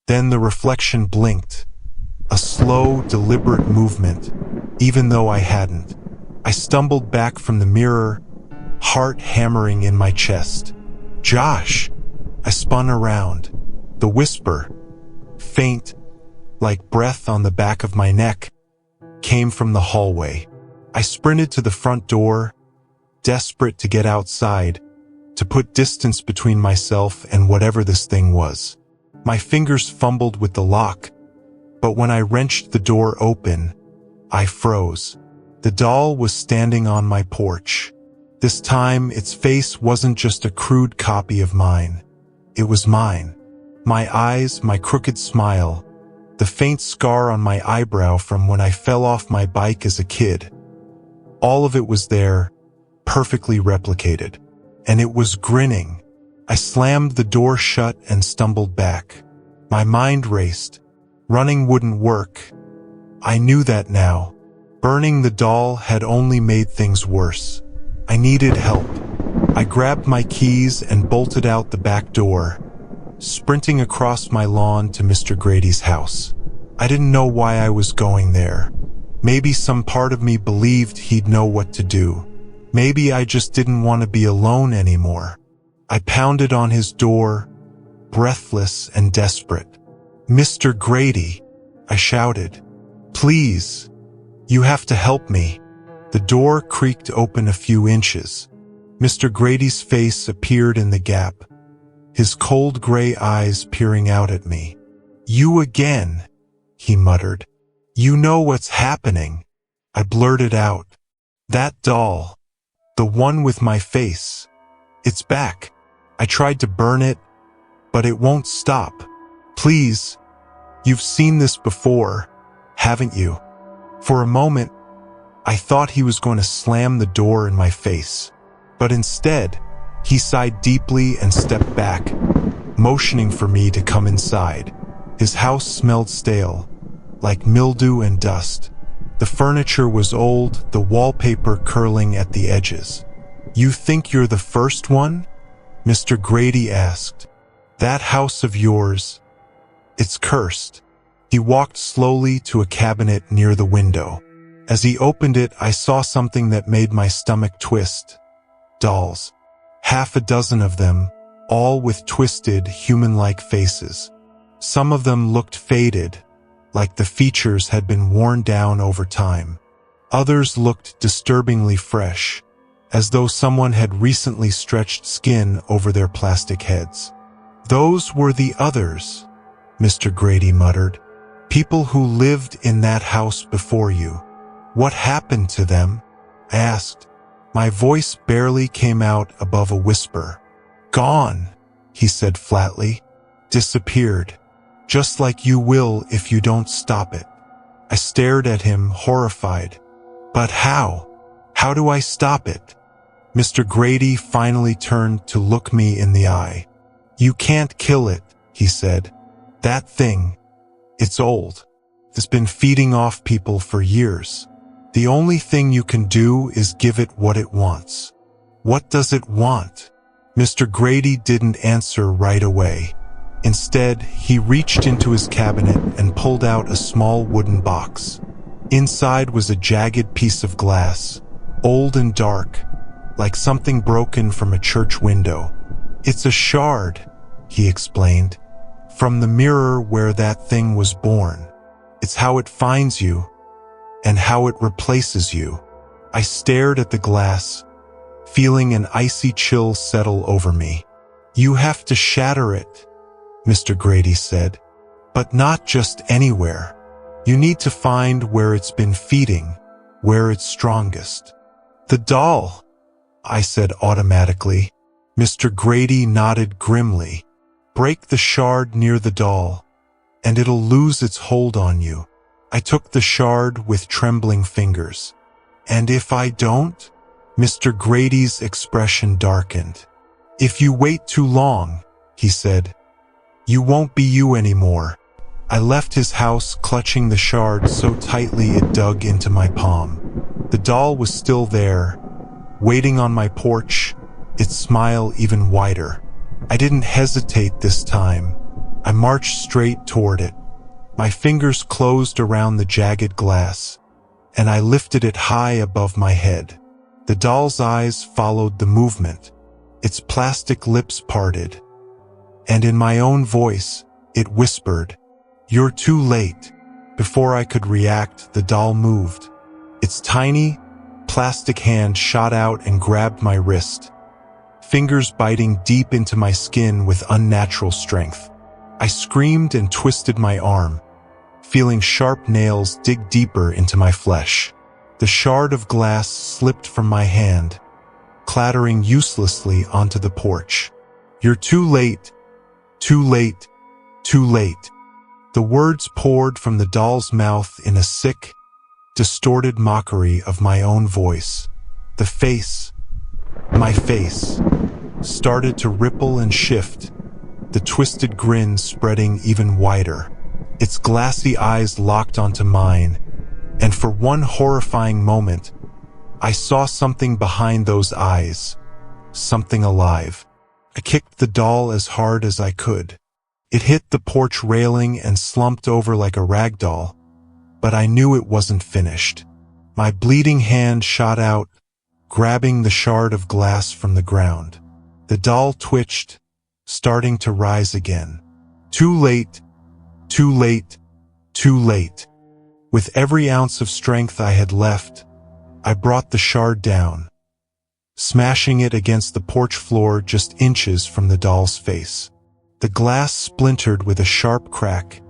Then the reflection blinked. A slow, deliberate movement, even though I hadn't. I stumbled back from the mirror, heart hammering in my chest. "Josh!" I spun around. The whisper, faint, like breath on the back of my neck, came from the hallway. I sprinted to the front door, desperate to get outside, to put distance between myself and whatever this thing was. My fingers fumbled with the lock, but when I wrenched the door open, I froze. The doll was standing on my porch. This time, its face wasn't just a crude copy of mine. It was mine. My eyes, my crooked smile, the faint scar on my eyebrow from when I fell off my bike as a kid. All of it was there, perfectly replicated. And it was grinning. I slammed the door shut and stumbled back. My mind raced. Running wouldn't work. I knew that now. Burning the doll had only made things worse. I needed help. I grabbed my keys and bolted out the back door, sprinting across my lawn to Mr. Grady's house. I didn't know why I was going there. Maybe some part of me believed he'd know what to do. Maybe I just didn't want to be alone anymore. I pounded on his door, breathless and desperate. "Mr. Grady," I shouted. "Please, you have to help me." The door creaked open a few inches. Mr. Grady's face appeared in the gap, his cold gray eyes peering out at me. "You again," he muttered. "You know what's happening." I blurted out. "That doll, the one with my face, it's back. I tried to burn it, but it won't stop. Please, you've seen this before, haven't you?" For a moment, I thought he was going to slam the door in my face. But instead, he sighed deeply and stepped back, motioning for me to come inside. His house smelled stale, like mildew and dust. The furniture was old, the wallpaper curling at the edges. "You think you're the first one?" Mr. Grady asked. "That house of yours, it's cursed." He walked slowly to a cabinet near the window. As he opened it, I saw something that made my stomach twist. Dolls. 6 of them, all with twisted, human-like faces. Some of them looked faded, like the features had been worn down over time. Others looked disturbingly fresh, as though someone had recently stretched skin over their plastic heads. "Those were the others," Mr. Grady muttered. "People who lived in that house before you. What happened to them?" I asked. My voice barely came out above a whisper. "Gone," he said flatly. "Disappeared. Just like you will if you don't stop it." I stared at him, horrified. "But how? How do I stop it?" Mr. Grady finally turned to look me in the eye. "You can't kill it," he said. "That thing, it's old. has been feeding off people for years. The only thing you can do is give it what it wants. What does it want? Mr. Grady didn't answer right away. Instead, he reached into his cabinet and pulled out a small wooden box. Inside was a jagged piece of glass, old and dark, like something broken from a church window. "It's a shard," he explained, "from the mirror where that thing was born. It's how it finds you, and how it replaces you." I stared at the glass, feeling an icy chill settle over me. "You have to shatter it," Mr. Grady said, "but not just anywhere. You need to find where it's been feeding, where it's strongest." "The doll," I said automatically. Mr. Grady nodded grimly. "Break the shard near the doll, and it'll lose its hold on you." I took the shard with trembling fingers. "And if I don't?" Mr. Grady's expression darkened. "If you wait too long," he said, "you won't be you anymore." I left his house clutching the shard so tightly it dug into my palm. The doll was still there, waiting on my porch, its smile even wider. I didn't hesitate this time. I marched straight toward it. My fingers closed around the jagged glass, and I lifted it high above my head. The doll's eyes followed the movement. Its plastic lips parted, and in my own voice, it whispered, "You're too late." Before I could react, the doll moved. Its tiny, plastic hand shot out and grabbed my wrist, fingers biting deep into my skin with unnatural strength. I screamed and twisted my arm, feeling sharp nails dig deeper into my flesh. The shard of glass slipped from my hand, clattering uselessly onto the porch. "You're too late, too late, too late." The words poured from the doll's mouth in a sick, distorted mockery of my own voice. The face, my face, started to ripple and shift, the twisted grin spreading even wider. Its glassy eyes locked onto mine, and for one horrifying moment, I saw something behind those eyes, something alive. I kicked the doll as hard as I could. It hit the porch railing and slumped over like a rag doll, but I knew it wasn't finished. My bleeding hand shot out, grabbing the shard of glass from the ground. The doll twitched, starting to rise again. Too late, too late, too late. With every ounce of strength I had left, I brought the shard down, smashing it against the porch floor just inches from the doll's face. The glass splintered with a sharp crack,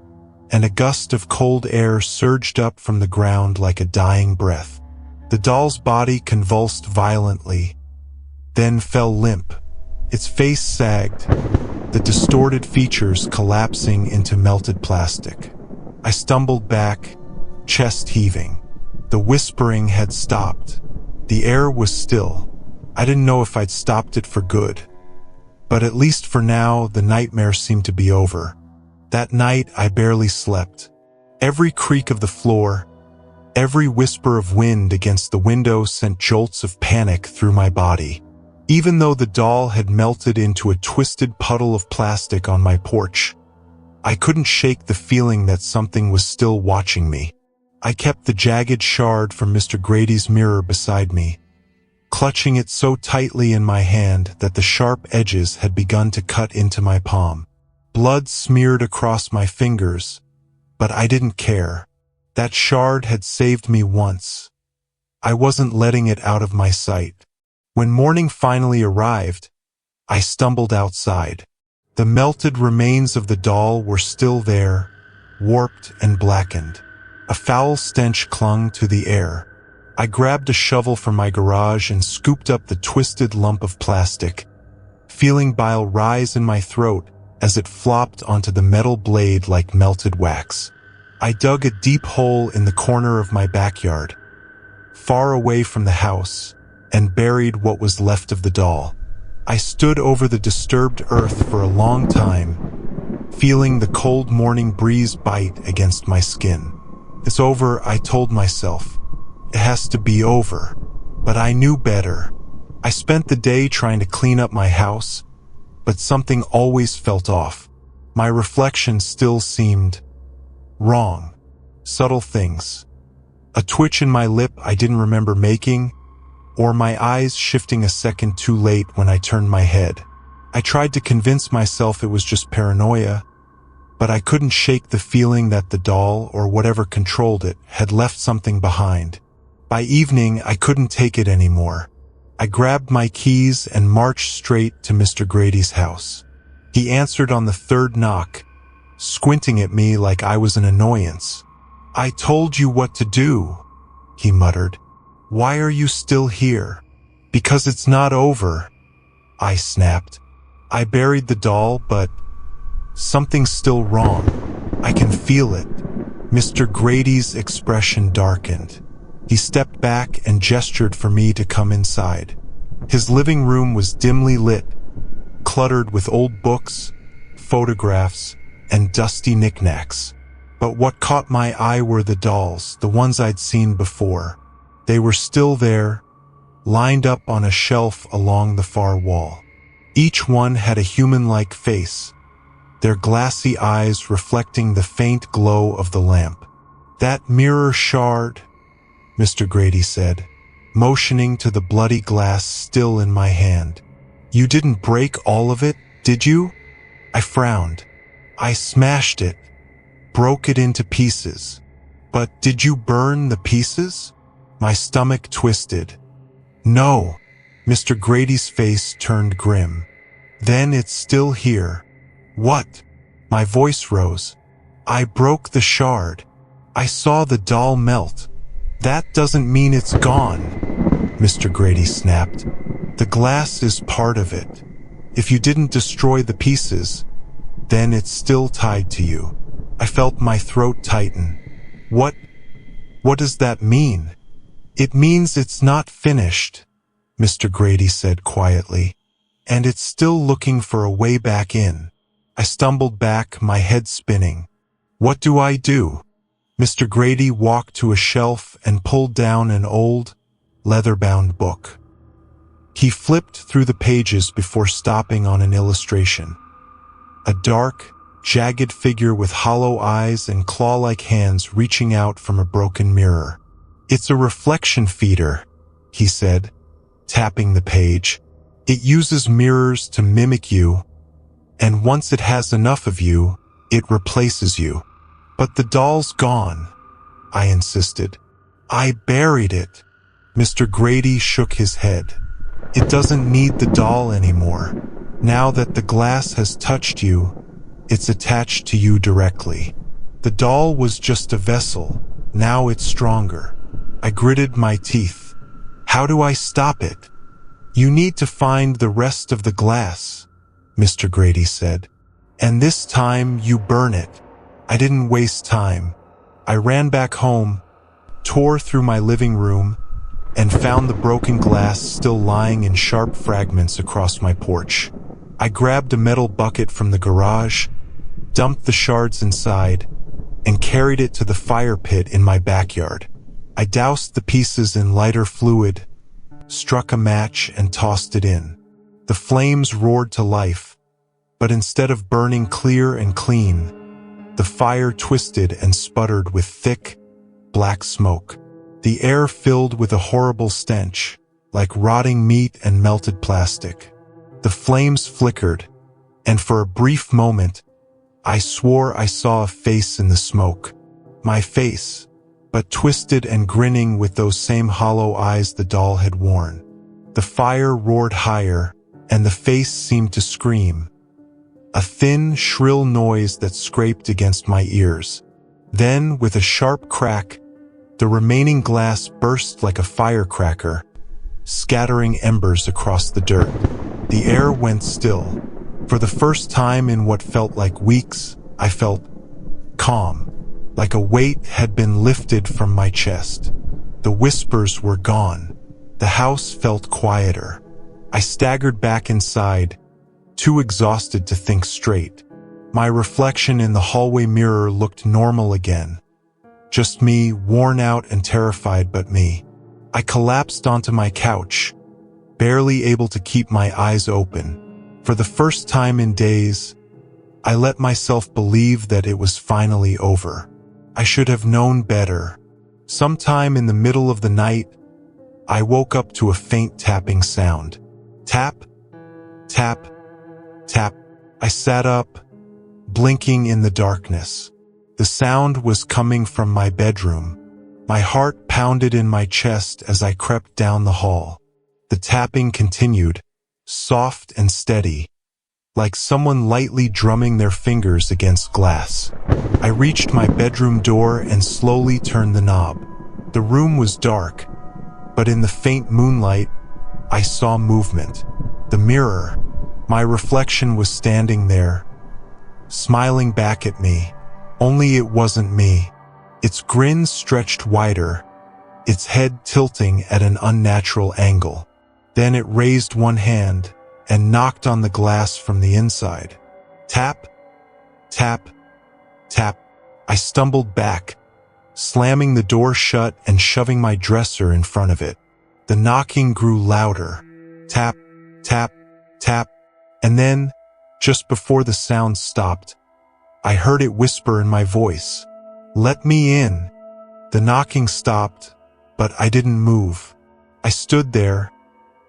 and a gust of cold air surged up from the ground like a dying breath. The doll's body convulsed violently, then fell limp. Its face sagged, the distorted features collapsing into melted plastic. I stumbled back, chest heaving. The whispering had stopped. The air was still. I didn't know if I'd stopped it for good, but at least for now, the nightmare seemed to be over. That night, I barely slept. Every creak of the floor, every whisper of wind against the window sent jolts of panic through my body. Even though the doll had melted into a twisted puddle of plastic on my porch, I couldn't shake the feeling that something was still watching me. I kept the jagged shard from Mr. Grady's mirror beside me, clutching it so tightly in my hand that the sharp edges had begun to cut into my palm. Blood smeared across my fingers, but I didn't care. That shard had saved me once. I wasn't letting it out of my sight. When morning finally arrived, I stumbled outside. The melted remains of the doll were still there, warped and blackened. A foul stench clung to the air. I grabbed a shovel from my garage and scooped up the twisted lump of plastic, feeling bile rise in my throat as it flopped onto the metal blade like melted wax. I dug a deep hole in the corner of my backyard, far away from the house, and buried what was left of the doll. I stood over the disturbed earth for a long time, feeling the cold morning breeze bite against my skin. It's over, I told myself. It has to be over. But I knew better. I spent the day trying to clean up my house, but something always felt off. My reflection still seemed wrong. Subtle things. A twitch in my lip I didn't remember making, or my eyes shifting a second too late when I turned my head. I tried to convince myself it was just paranoia, but I couldn't shake the feeling that the doll, or whatever controlled it, had left something behind. By evening, I couldn't take it anymore. I grabbed my keys and marched straight to Mr. Grady's house. He answered on the third knock, squinting at me like I was an annoyance. "I told you what to do," he muttered. "Why are you still here?" "Because it's not over," I snapped. I buried the doll, but something's still wrong. I can feel it. Mr. Grady's expression darkened. He stepped back and gestured for me to come inside. His living room was dimly lit, cluttered with old books, photographs, and dusty knickknacks. But what caught my eye were the dolls, the ones I'd seen before. They were still there, lined up on a shelf along the far wall. Each one had a human-like face, their glassy eyes reflecting the faint glow of the lamp. "That mirror shard," Mr. Grady said, motioning to the bloody glass still in my hand. "You didn't break all of it, did you?" I frowned. "I smashed it, broke it into pieces." "But did you burn the pieces?" My stomach twisted. "No." Mr. Grady's face turned grim. "Then it's still here." "What?" My voice rose. "I broke the shard. I saw the doll melt." "That doesn't mean it's gone," Mr. Grady snapped. "The glass is part of it. If you didn't destroy the pieces, then it's still tied to you." I felt my throat tighten. What does that mean?" "It means it's not finished," Mr. Grady said quietly. "And it's still looking for a way back in." I stumbled back, my head spinning. "What do I do?" Mr. Grady walked to a shelf and pulled down an old, leather-bound book. He flipped through the pages before stopping on an illustration. A dark, jagged figure with hollow eyes and claw-like hands reaching out from a broken mirror. "It's a reflection feeder," he said, tapping the page. "It uses mirrors to mimic you, and once it has enough of you, it replaces you." "But the doll's gone," I insisted. "I buried it." Mr. Grady shook his head. "It doesn't need the doll anymore. Now that the glass has touched you, it's attached to you directly. The doll was just a vessel. Now it's stronger." I gritted my teeth. "How do I stop it?" "You need to find the rest of the glass," Mr. Grady said. "And this time you burn it." I didn't waste time. I ran back home, tore through my living room, and found the broken glass still lying in sharp fragments across my porch. I grabbed a metal bucket from the garage, dumped the shards inside, and carried it to the fire pit in my backyard. I doused the pieces in lighter fluid, struck a match, and tossed it in. The flames roared to life, but instead of burning clear and clean, the fire twisted and sputtered with thick, black smoke. The air filled with a horrible stench, like rotting meat and melted plastic. The flames flickered, and for a brief moment, I swore I saw a face in the smoke. My face, but twisted and grinning with those same hollow eyes the doll had worn. The fire roared higher, and the face seemed to scream. A thin, shrill noise that scraped against my ears. Then, with a sharp crack, the remaining glass burst like a firecracker, scattering embers across the dirt. The air went still. For the first time in what felt like weeks, I felt calm, like a weight had been lifted from my chest. The whispers were gone. The house felt quieter. I staggered back inside, too exhausted to think straight. My reflection in the hallway mirror looked normal again. Just me, worn out and terrified, but me. I collapsed onto my couch, barely able to keep my eyes open. For the first time in days, I let myself believe that it was finally over. I should have known better. Sometime in the middle of the night, I woke up to a faint tapping sound. Tap, tap, tap. I sat up, blinking in the darkness. The sound was coming from my bedroom. My heart pounded in my chest as I crept down the hall. The tapping continued, soft and steady, like someone lightly drumming their fingers against glass. I reached my bedroom door and slowly turned the knob. The room was dark, but in the faint moonlight, I saw movement. The mirror, my reflection was standing there, smiling back at me. Only it wasn't me. Its grin stretched wider, its head tilting at an unnatural angle. Then it raised one hand and knocked on the glass from the inside. Tap, tap, tap. I stumbled back, slamming the door shut and shoving my dresser in front of it. The knocking grew louder. Tap, tap, tap. And then, just before the sound stopped, I heard it whisper in my voice, "Let me in." The knocking stopped, but I didn't move. I stood there,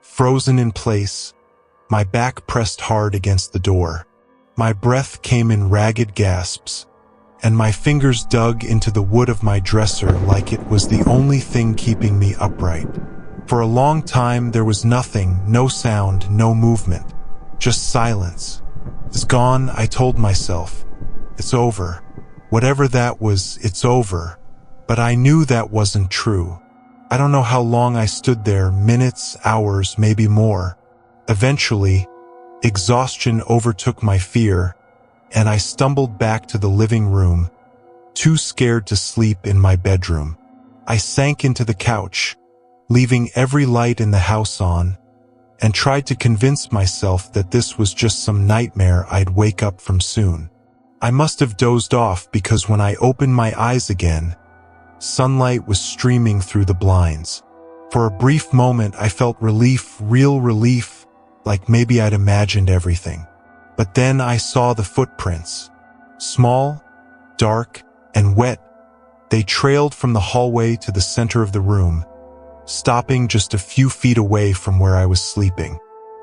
frozen in place, my back pressed hard against the door. My breath came in ragged gasps, and my fingers dug into the wood of my dresser like it was the only thing keeping me upright. For a long time there was nothing, no sound, no movement, just silence. "It's gone," I told myself. "It's over. Whatever that was, it's over." But I knew that wasn't true. I don't know how long I stood there, minutes, hours, maybe more. Eventually, exhaustion overtook my fear, and I stumbled back to the living room, too scared to sleep in my bedroom. I sank into the couch, leaving every light in the house on, and tried to convince myself that this was just some nightmare I'd wake up from soon. I must have dozed off because when I opened my eyes again, sunlight was streaming through the blinds. For a brief moment I felt relief, real relief, like maybe I'd imagined everything. But then I saw the footprints. Small, dark, and wet, they trailed from the hallway to the center of the room, stopping just a few feet away from where I was sleeping.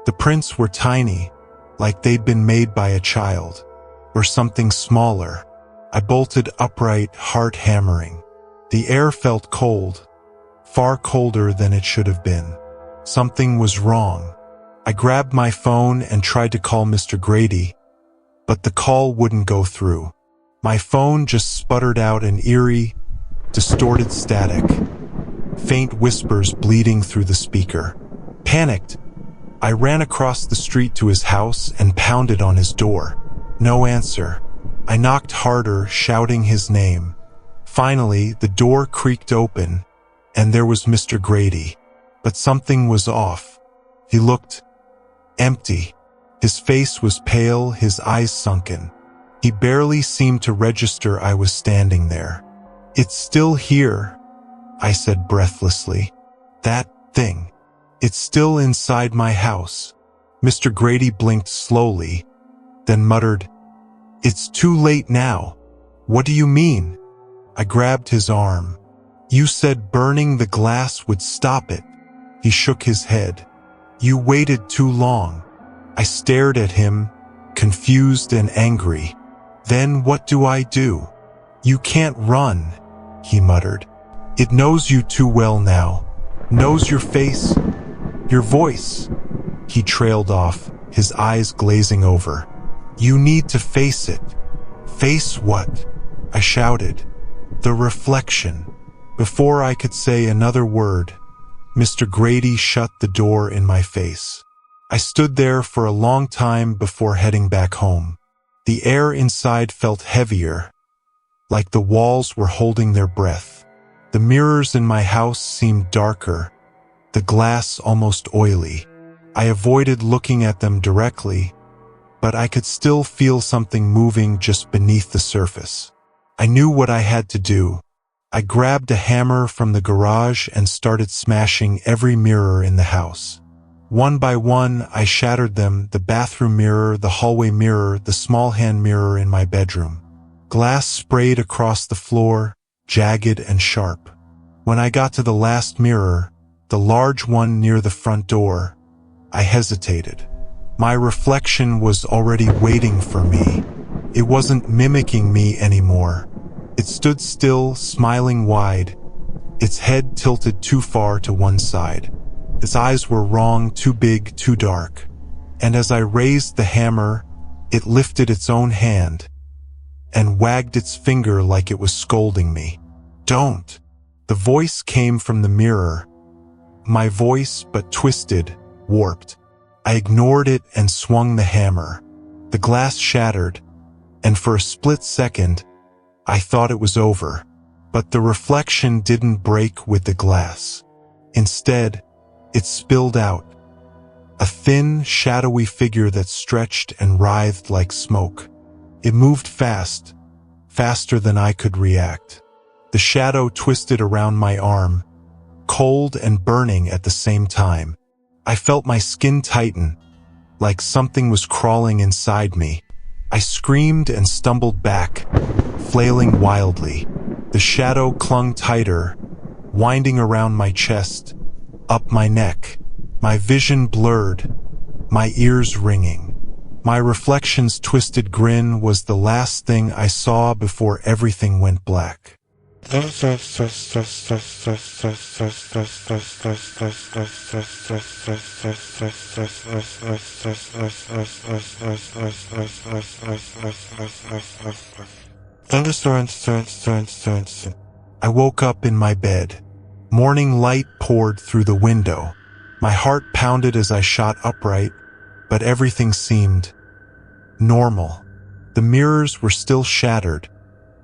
The prints were tiny, like they'd been made by a child, or something smaller. I bolted upright, heart hammering. The air felt cold, far colder than it should have been. Something was wrong. I grabbed my phone and tried to call Mr. Grady, but the call wouldn't go through. My phone just sputtered out an eerie, distorted static, faint whispers bleeding through the speaker. Panicked, I ran across the street to his house and pounded on his door. No answer. I knocked harder, shouting his name. Finally, the door creaked open, and there was Mr. Grady. But something was off. He looked empty. His face was pale, his eyes sunken. He barely seemed to register I was standing there. "It's still here," I said breathlessly. "That thing. It's still inside my house." Mr. Grady blinked slowly, then muttered, "It's too late now." "What do you mean?" I grabbed his arm. "You said burning the glass would stop it." He shook his head. "You waited too long." I stared at him, confused and angry. "Then what do I do?" "You can't run," he muttered. "It knows you too well now. Knows your face, your voice." He trailed off, his eyes glazing over. "You need to face it." "Face what?" I shouted. "The reflection." Before I could say another word, Mr. Grady shut the door in my face. I stood there for a long time before heading back home. The air inside felt heavier, like the walls were holding their breath. The mirrors in my house seemed darker, the glass almost oily. I avoided looking at them directly, but I could still feel something moving just beneath the surface. I knew what I had to do. I grabbed a hammer from the garage and started smashing every mirror in the house. One by one, I shattered them: the bathroom mirror, the hallway mirror, the small hand mirror in my bedroom. Glass sprayed across the floor, jagged and sharp. When I got to the last mirror, the large one near the front door, I hesitated. My reflection was already waiting for me. It wasn't mimicking me anymore. It stood still, smiling wide, its head tilted too far to one side. Its eyes were wrong, too big, too dark. And as I raised the hammer, it lifted its own hand and wagged its finger like it was scolding me. "Don't." The voice came from the mirror. My voice, but twisted, warped. I ignored it and swung the hammer. The glass shattered, and for a split second, I thought it was over. But the reflection didn't break with the glass. Instead, it spilled out, a thin, shadowy figure that stretched and writhed like smoke. It moved fast, faster than I could react. The shadow twisted around my arm, cold and burning at the same time. I felt my skin tighten, like something was crawling inside me. I screamed and stumbled back, flailing wildly. The shadow clung tighter, winding around my chest, up my neck. My vision blurred, my ears ringing. My reflection's twisted grin was the last thing I saw before everything went black. I woke up in my bed. Morning light poured through the window. My heart pounded as I shot upright, but everything seemed normal. The mirrors were still shattered,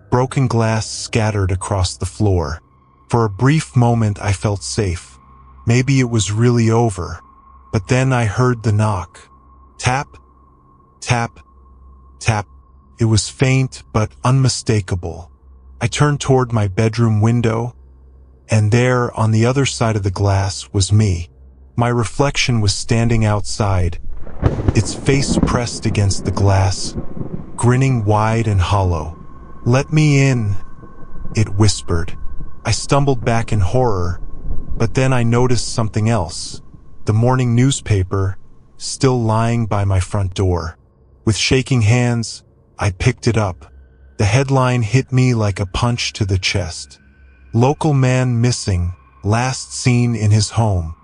broken glass scattered across the floor. For a brief moment I felt safe. Maybe it was really over. But then I heard the knock. Tap, tap, tap. It was faint but unmistakable. I turned toward my bedroom window, and there, on the other side of the glass, was me. My reflection was standing outside, its face pressed against the glass, grinning wide and hollow. "Let me in," it whispered. I stumbled back in horror, but then I noticed something else. The morning newspaper, still lying by my front door. With shaking hands, I picked it up. The headline hit me like a punch to the chest. "Local man missing, last seen in his home."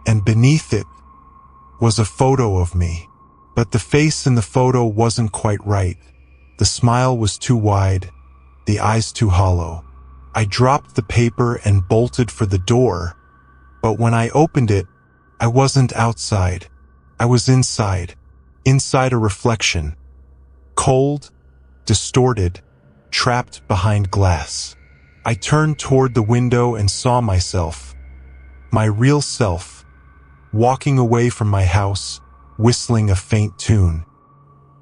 And beneath it was a photo of me. But the face in the photo wasn't quite right. The smile was too wide, the eyes too hollow. I dropped the paper and bolted for the door, but when I opened it, I wasn't outside. I was inside a reflection. Cold, distorted, trapped behind glass. I turned toward the window and saw myself, my real self, walking away from my house, whistling a faint tune.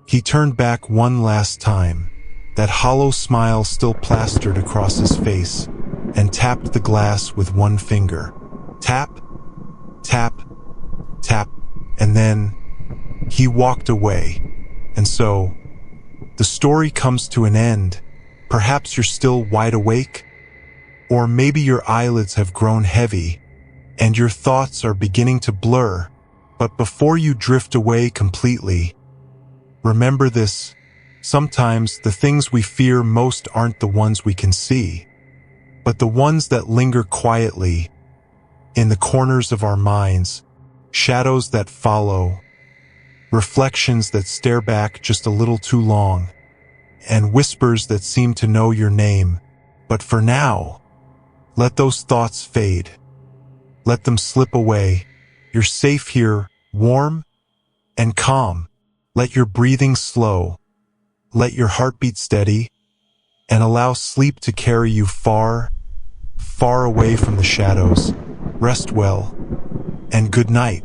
He turned back one last time, that hollow smile still plastered across his face, and tapped the glass with one finger. Tap, tap, tap, and then he walked away. And so, the story comes to an end. Perhaps you're still wide awake, or maybe your eyelids have grown heavy, and your thoughts are beginning to blur. But before you drift away completely, remember this: sometimes the things we fear most aren't the ones we can see, but the ones that linger quietly in the corners of our minds, shadows that follow, reflections that stare back just a little too long, and whispers that seem to know your name. But for now, let those thoughts fade. Let them slip away. You're safe here, warm and calm. Let your breathing slow. Let your heartbeat steady, and allow sleep to carry you far, far away from the shadows. Rest well, and good night.